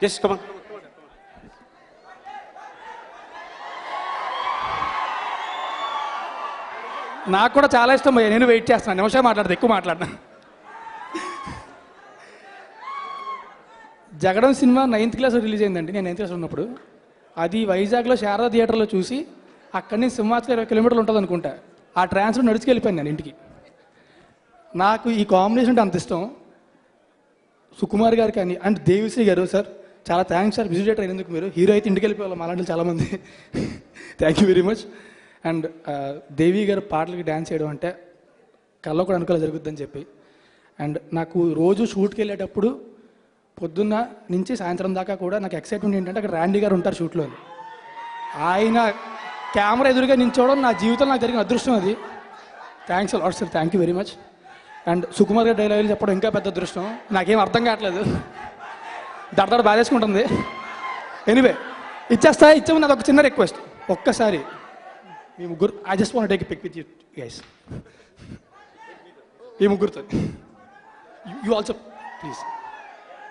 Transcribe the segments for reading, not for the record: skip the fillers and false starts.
Just come on. నాకు కూడా చాలా ఇష్టం భయ్య, నేను వెయిట్ చేస్తాను, నిమిషం మాట్లాడదు, ఎక్కువ మాట్లాడినా. జగడం సినిమా 9th క్లాస్ రిలీజ్ అయిందండి, నేను 9th క్లాస్ ఉన్నప్పుడు. అది వైజాగ్లో శారదా థియేటర్లో చూసి అక్కడి నుంచి సింహాచలం 20 కిలోమీటర్లు ఉంటుంది అనుకుంటా, ఆ ట్రాన్స్లో నడుచుకెళ్ళిపోయాను నేను ఇంటికి. నాకు ఈ కాంబినేషన్ అంటే అంత ఇష్టం. సుకుమార్ గారు కానీ అండ్ దేవిశ్రీ గారు, సార్ చాలా థ్యాంక్స్ సార్, విజిటేటర్ అయినందుకు. మీరు హీరో అయితే ఇంటికి వెళ్ళిపోవాలి అలాంటి చాలామంది. Thank you very much. And Devi గారు పాటలకి డ్యాన్స్ చేయడం అంటే కల్లో కూడా అనుకోలే జరుగుద్దని చెప్పి. అండ్ నాకు రోజు షూట్కి వెళ్ళేటప్పుడు పొద్దున్న నుంచి సాయంత్రం దాకా కూడా నాకు ఎక్సైట్మెంట్ ఏంటంటే అక్కడ ర్యాండీ గారు ఉంటారు షూట్లో. ఆయన కెమెరా ఎదురుగా నించోవడం నా జీవితంలో నాకు జరిగిన అదృష్టం అది. Thanks lot sir, thank you very much. And Sukumar గారి డైలాగులు చెప్పడం ఇంకా పెద్ద అదృష్టం. నాకేం అర్థం కావట్లేదు, దడదడ బాధేసుకుంటుంది. ఎనీవే ఇచ్చే ముందు అదొక చిన్న రిక్వెస్ట్, ఒక్కసారి మీ ముగ్గురు, I just want take a pic with you guys, ఈ ముగ్గురుతో. యూ ఆల్సో ప్లీజ్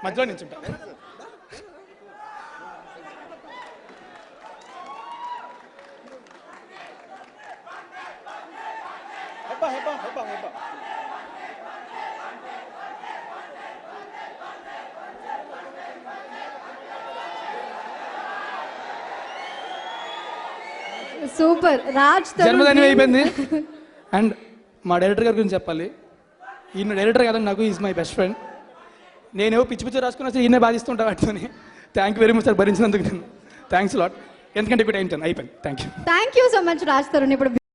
మధ్యలో నించుంటా. సూపర్. రాజ్ జన్మదినం అయిపోయింది. అండ్ మా డైరెక్టర్ గారి గురించి చెప్పాలి. ఈయన డైరెక్టర్ కాదండి, నాకు ఈజ్ మై బెస్ట్ ఫ్రెండ్. నేనేవో పిచ్చి పిచ్చి రాసుకున్నా సరే ఈయనే బాధిస్తుంటా వాటితోని. Thank you very much sir, భరించినందుకు నేను థ్యాంక్స్ లాట్. ఎందుకంటే ఇప్పుడు అయిపోయింది. Thank you so much Raj Tarun. ఇప్పుడు